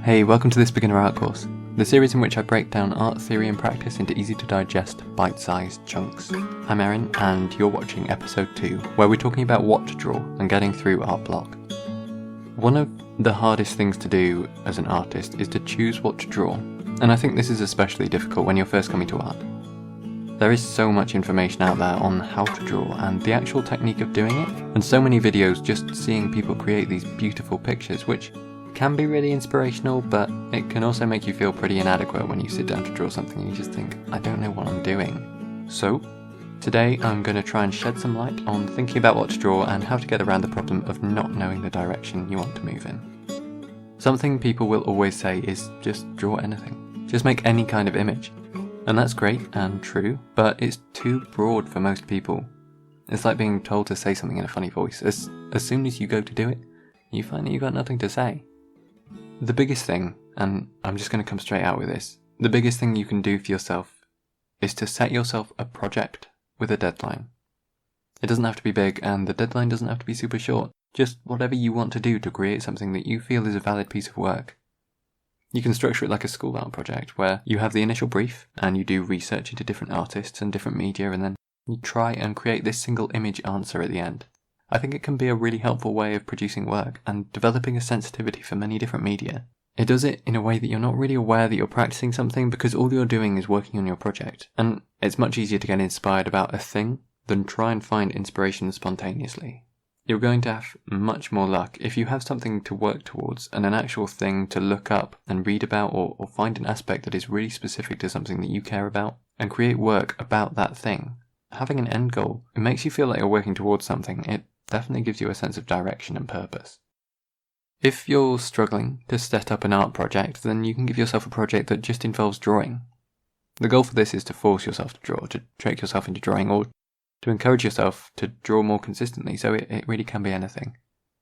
Hey, welcome to this beginner art course, the series in which I break down art theory and practice into easy to digest, bite-sized chunks. I'm Aaron, and you're watching episode 2, where we're talking about what to draw and getting through art block. One of the hardest things to do as an artist is to choose what to draw, and I think this is especially difficult when you're first coming to art. There is so much information out there on how to draw and the actual technique of doing it, and so many videos just seeing people create these beautiful pictures, which can be really inspirational, but it can also make you feel pretty inadequate when you sit down to draw something and you just think, I don't know what I'm doing. So, today I'm going to try and shed some light on thinking about what to draw and how to get around the problem of not knowing the direction you want to move in. Something people will always say is just draw anything. Just make any kind of image. And that's great and true, but it's too broad for most people. It's like being told to say something in a funny voice. As soon as you go to do it, you find that you've got nothing to say. The biggest thing, and I'm just going to come straight out with this, the biggest thing you can do for yourself is to set yourself a project with a deadline. It doesn't have to be big, and the deadline doesn't have to be super short. Just whatever you want to do to create something that you feel is a valid piece of work. You can structure it like a school art project, where you have the initial brief, and you do research into different artists and different media, and then you try and create this single image answer at the end. I think it can be a really helpful way of producing work and developing a sensitivity for many different media. It does it in a way that you're not really aware that you're practicing something because all you're doing is working on your project, and it's much easier to get inspired about a thing than try and find inspiration spontaneously. You're going to have much more luck if you have something to work towards and an actual thing to look up and read about, or find an aspect that is really specific to something that you care about and create work about that thing. Having an end goal, it makes you feel like you're working towards something. It definitely gives you a sense of direction and purpose. If you're struggling to set up an art project, then you can give yourself a project that just involves drawing. The goal for this is to force yourself to draw, to trick yourself into drawing, or to encourage yourself to draw more consistently, so it really can be anything.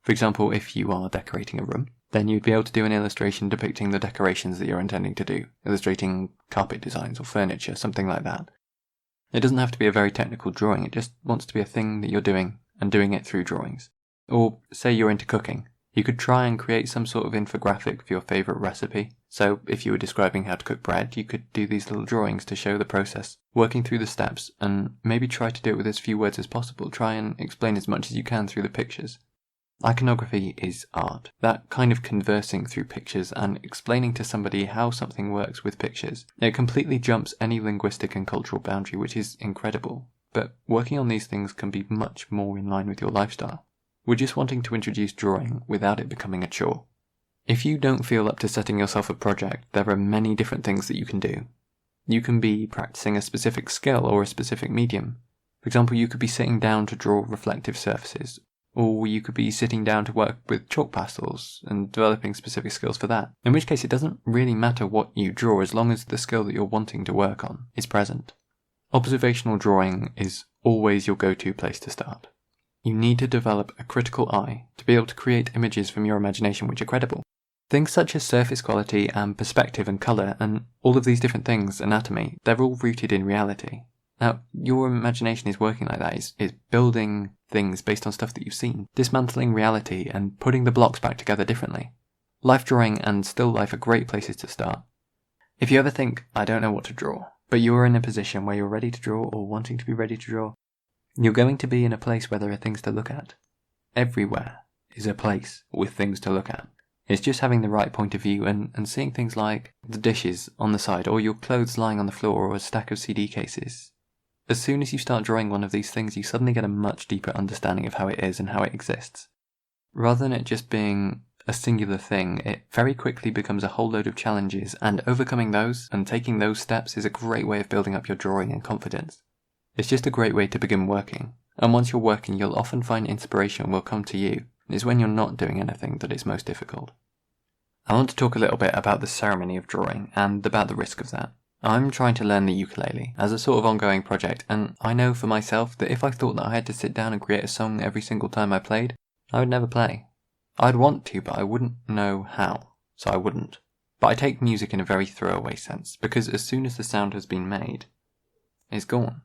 For example, if you are decorating a room, then you'd be able to do an illustration depicting the decorations that you're intending to do, illustrating carpet designs or furniture, something like that. It doesn't have to be a very technical drawing, it just wants to be a thing that you're doing, and doing it through drawings. Or say you're into cooking, you could try and create some sort of infographic for your favourite recipe. So if you were describing how to cook bread, you could do these little drawings to show the process, working through the steps, and maybe try to do it with as few words as possible. Try and explain as much as you can through the pictures. Iconography is art. That kind of conversing through pictures and explaining to somebody how something works with pictures. It completely jumps any linguistic and cultural boundary, which is incredible. But working on these things can be much more in line with your lifestyle. We're just wanting to introduce drawing without it becoming a chore. If you don't feel up to setting yourself a project, there are many different things that you can do. You can be practicing a specific skill or a specific medium. For example, you could be sitting down to draw reflective surfaces, or you could be sitting down to work with chalk pastels and developing specific skills for that. In which case it doesn't really matter what you draw as long as the skill that you're wanting to work on is present. Observational drawing is always your go-to place to start. You need to develop a critical eye to be able to create images from your imagination which are credible. Things such as surface quality and perspective and colour and all of these different things, anatomy, they're all rooted in reality. Now, your imagination is working like that, is building things based on stuff that you've seen, dismantling reality and putting the blocks back together differently. Life drawing and still life are great places to start. If you ever think, I don't know what to draw, but you're in a position where you're ready to draw or wanting to be ready to draw, you're going to be in a place where there are things to look at. Everywhere is a place with things to look at. It's just having the right point of view and seeing things like the dishes on the side, or your clothes lying on the floor, or a stack of CD cases. As soon as you start drawing one of these things, you suddenly get a much deeper understanding of how it is and how it exists. Rather than it just being a singular thing, it very quickly becomes a whole load of challenges, and overcoming those and taking those steps is a great way of building up your drawing and confidence. It's just a great way to begin working, and once you're working you'll often find inspiration will come to you. It's when you're not doing anything that it's most difficult. I want to talk a little bit about the ceremony of drawing and about the risk of that. I'm trying to learn the ukulele as a sort of ongoing project, and I know for myself that if I thought that I had to sit down and create a song every single time I played, I would never play. I'd want to, but I wouldn't know how, so I wouldn't. But I take music in a very throwaway sense, because as soon as the sound has been made, it's gone.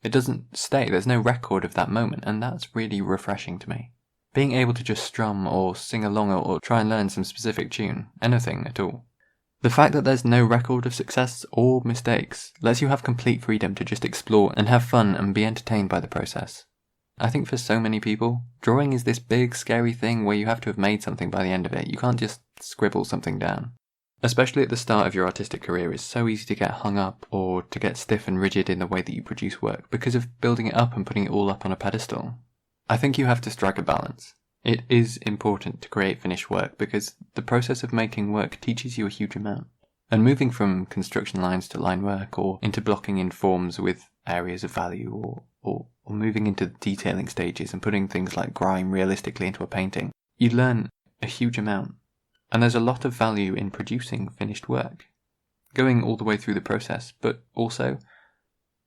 It doesn't stay, there's no record of that moment, and that's really refreshing to me. Being able to just strum or sing along or try and learn some specific tune, anything at all. The fact that there's no record of success or mistakes lets you have complete freedom to just explore and have fun and be entertained by the process. I think for so many people, drawing is this big scary thing where you have to have made something by the end of it. You can't just scribble something down. Especially at the start of your artistic career, it's so easy to get hung up or to get stiff and rigid in the way that you produce work because of building it up and putting it all up on a pedestal. I think you have to strike a balance. It is important to create finished work because the process of making work teaches you a huge amount. And moving from construction lines to line work or into blocking in forms with areas of value or moving into the detailing stages and putting things like grime realistically into a painting, you learn a huge amount. And there's a lot of value in producing finished work, going all the way through the process, but also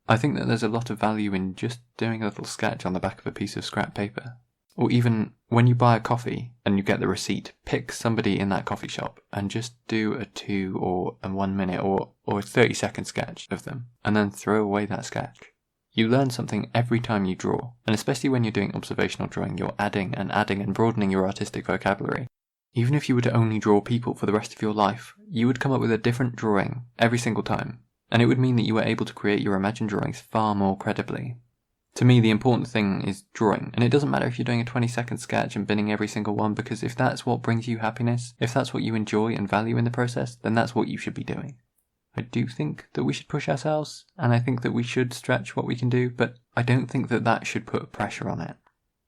I think that there's a lot of value in just doing a little sketch on the back of a piece of scrap paper. Or even when you buy a coffee and you get the receipt, pick somebody in that coffee shop and just do a 2 or a 1 minute or a 30-second sketch of them and then throw away that sketch. You learn something every time you draw, and especially when you're doing observational drawing, you're adding and broadening your artistic vocabulary. Even if you were to only draw people for the rest of your life, you would come up with a different drawing every single time, and it would mean that you were able to create your imagined drawings far more credibly. To me, the important thing is drawing, and it doesn't matter if you're doing a 20-second sketch and binning every single one, because if that's what brings you happiness, if that's what you enjoy and value in the process, then that's what you should be doing. I do think that we should push ourselves, and I think that we should stretch what we can do, but I don't think that that should put pressure on it.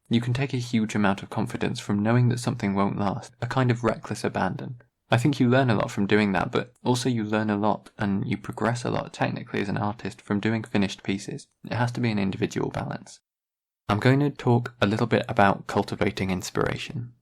You can take a huge amount of confidence from knowing that something won't last, a kind of reckless abandon. I think you learn a lot from doing that, but also you learn a lot and you progress a lot technically as an artist from doing finished pieces. It has to be an individual balance. I'm going to talk a little bit about cultivating inspiration.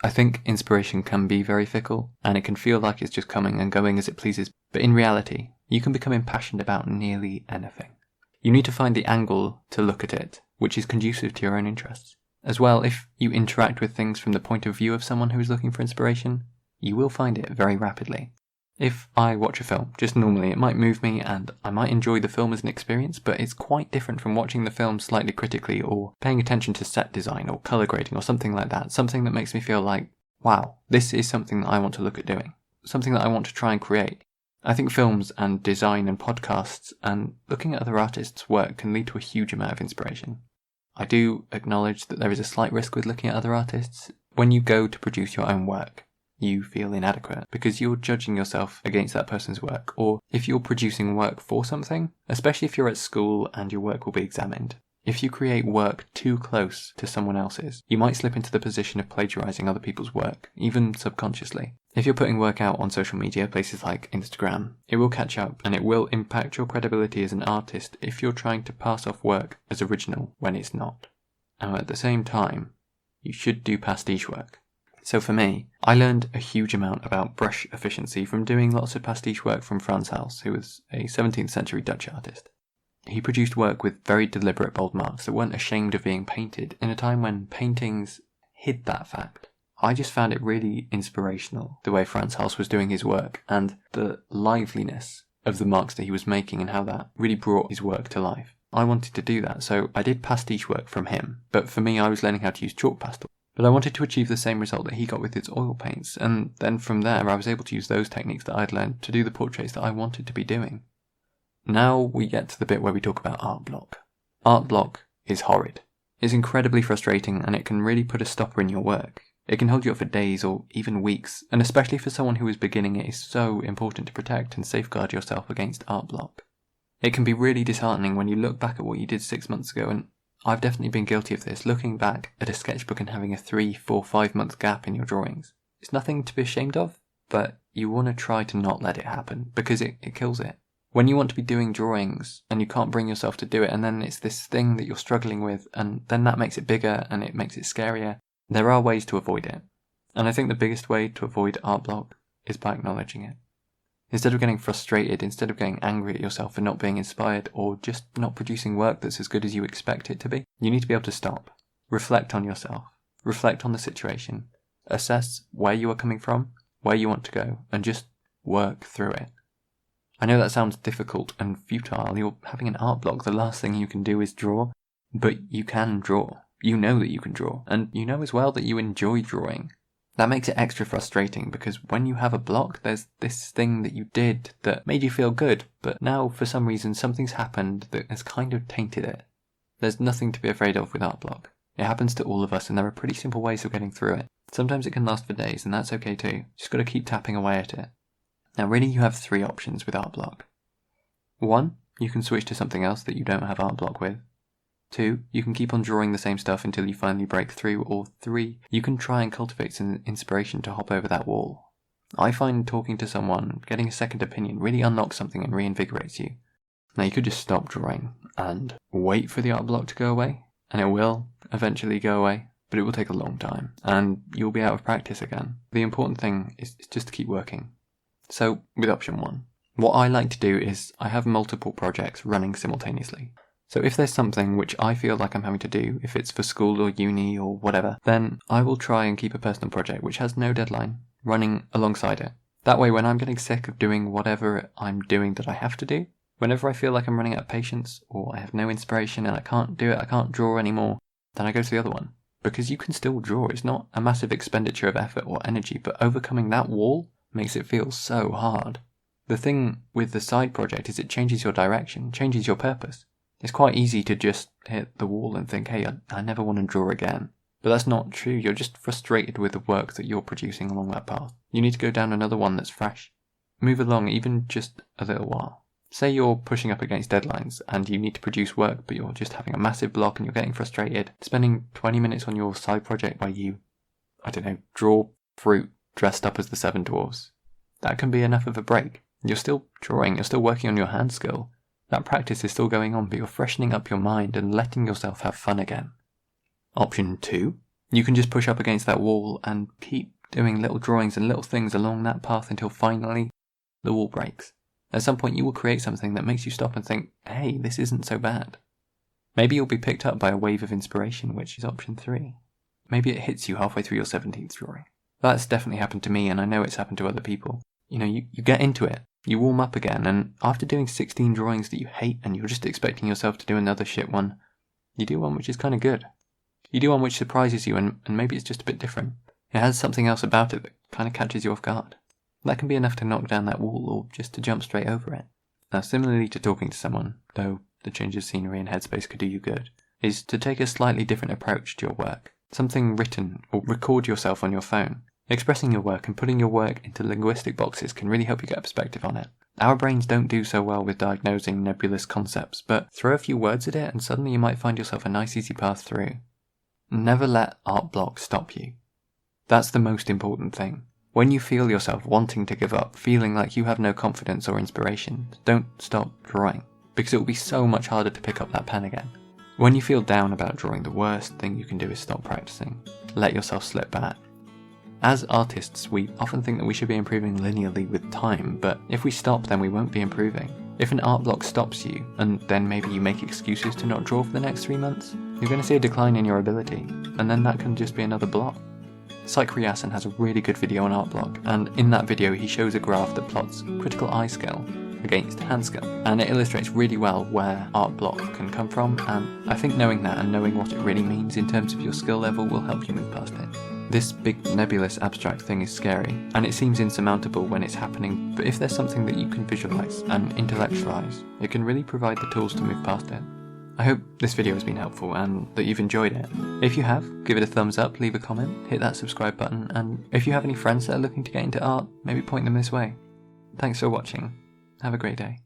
I think inspiration can be very fickle, and it can feel like it's just coming and going as it pleases, but in reality, you can become impassioned about nearly anything. You need to find the angle to look at it, which is conducive to your own interests. As well, if you interact with things from the point of view of someone who is looking for inspiration, you will find it very rapidly. If I watch a film, just normally, it might move me and I might enjoy the film as an experience, but it's quite different from watching the film slightly critically or paying attention to set design or colour grading or something like that, something that makes me feel like, wow, this is something that I want to look at doing, something that I want to try and create. I think films and design and podcasts and looking at other artists' work can lead to a huge amount of inspiration. I do acknowledge that there is a slight risk with looking at other artists. When you go to produce your own work, you feel inadequate because you're judging yourself against that person's work, or if you're producing work for something, especially if you're at school and your work will be examined. If you create work too close to someone else's, you might slip into the position of plagiarizing other people's work, even subconsciously. If you're putting work out on social media, places like Instagram, it will catch up and it will impact your credibility as an artist if you're trying to pass off work as original when it's not. And at the same time, you should do pastiche work. So for me, I learned a huge amount about brush efficiency from doing lots of pastiche work from Frans Hals, who was a 17th century Dutch artist. He produced work with very deliberate bold marks that weren't ashamed of being painted in a time when paintings hid that fact. I just found it really inspirational, the way Frans Hals was doing his work and the liveliness of the marks that he was making and how that really brought his work to life. I wanted to do that, so I did pastiche work from him, but for me I was learning how to use chalk pastel. But I wanted to achieve the same result that he got with his oil paints, and then from there I was able to use those techniques that I'd learned to do the portraits that I wanted to be doing. Now we get to the bit where we talk about art block. Art block is horrid. It's incredibly frustrating and it can really put a stopper in your work. It can hold you up for days or even weeks, and especially for someone who is beginning, it is so important to protect and safeguard yourself against art block. It can be really disheartening when you look back at what you did 6 months ago, and I've definitely been guilty of this, looking back at a sketchbook and having a 3, 4, 5 month gap in your drawings. It's nothing to be ashamed of, but you want to try to not let it happen, because it kills it. When you want to be doing drawings and you can't bring yourself to do it, and then it's this thing that you're struggling with, and then that makes it bigger and it makes it scarier, there are ways to avoid it. And I think the biggest way to avoid art block is by acknowledging it. Instead of getting frustrated, instead of getting angry at yourself for not being inspired or just not producing work that's as good as you expect it to be, you need to be able to stop. Reflect on yourself. Reflect on the situation. Assess where you are coming from, where you want to go, and just work through it. I know that sounds difficult and futile. You're having an art block. The last thing you can do is draw, but you can draw. you know that you can draw, and you know as well that you enjoy drawing. That makes it extra frustrating because when you have a block, there's this thing that you did that made you feel good, but now for some reason something's happened that has kind of tainted it. There's nothing to be afraid of with art block. It happens to all of us, and there are pretty simple ways of getting through it. Sometimes it can last for days, and that's okay too. Just gotta keep tapping away at it. Now really you have 3 options with art block. 1, you can switch to something else that you don't have art block with. 2, you can keep on drawing the same stuff until you finally break through, or 3, you can try and cultivate some inspiration to hop over that wall. I find talking to someone, getting a second opinion, really unlocks something and reinvigorates you. Now you could just stop drawing and wait for the art block to go away, and it will eventually go away, but it will take a long time, and you'll be out of practice again. The important thing is just to keep working. So, with option 1, what I like to do is I have multiple projects running simultaneously. So if there's something which I feel like I'm having to do, if it's for school or uni or whatever, then I will try and keep a personal project which has no deadline running alongside it. That way when I'm getting sick of doing whatever I'm doing that I have to do, whenever I feel like I'm running out of patience or I have no inspiration and I can't do it, I can't draw anymore, then I go to the other one. Because you can still draw, it's not a massive expenditure of effort or energy, but overcoming that wall makes it feel so hard. The thing with the side project is it changes your direction, changes your purpose. It's quite easy to just hit the wall and think, hey, I never want to draw again. But that's not true. You're just frustrated with the work that you're producing along that path. You need to go down another one that's fresh. Move along even just a little while. Say you're pushing up against deadlines and you need to produce work, but you're just having a massive block and you're getting frustrated. Spending 20 minutes on your side project where you, draw fruit dressed up as the 7 dwarves. That can be enough of a break. You're still drawing, you're still working on your hand skill. That practice is still going on, but you're freshening up your mind and letting yourself have fun again. Option 2, you can just push up against that wall and keep doing little drawings and little things along that path until finally the wall breaks. At some point you will create something that makes you stop and think, hey, this isn't so bad. Maybe you'll be picked up by a wave of inspiration, which is option 3. Maybe it hits you halfway through your 17th drawing. That's definitely happened to me, and I know it's happened to other people. You get into it. You warm up again, and after doing 16 drawings that you hate and you're just expecting yourself to do another shit one, you do one which is kind of good. You do one which surprises you, and maybe it's just a bit different. It has something else about it that kind of catches you off guard. That can be enough to knock down that wall or just to jump straight over it. Now, similarly to talking to someone, though the change of scenery and headspace could do you good, is to take a slightly different approach to your work. Something written or record yourself on your phone. Expressing your work and putting your work into linguistic boxes can really help you get a perspective on it. Our brains don't do so well with diagnosing nebulous concepts, but throw a few words at it and suddenly you might find yourself a nice easy path through. Never let art block stop you. That's the most important thing. When you feel yourself wanting to give up, feeling like you have no confidence or inspiration, don't stop drawing, because it will be so much harder to pick up that pen again. When you feel down about drawing, the worst thing you can do is stop practicing. Let yourself slip back. As artists, we often think that we should be improving linearly with time, but if we stop, then we won't be improving. If an art block stops you, and then maybe you make excuses to not draw for the next 3 months, you're going to see a decline in your ability, and then that can just be another block. Psych has a really good video on art block, and in that video he shows a graph that plots critical eye skill against hand skill, and it illustrates really well where art block can come from, and I think knowing that and knowing what it really means in terms of your skill level will help you move past it. This big nebulous abstract thing is scary, and it seems insurmountable when it's happening, but if there's something that you can visualise and intellectualise, it can really provide the tools to move past it. I hope this video has been helpful and that you've enjoyed it. If you have, give it a thumbs up, leave a comment, hit that subscribe button, and if you have any friends that are looking to get into art, maybe point them this way. Thanks for watching. Have a great day.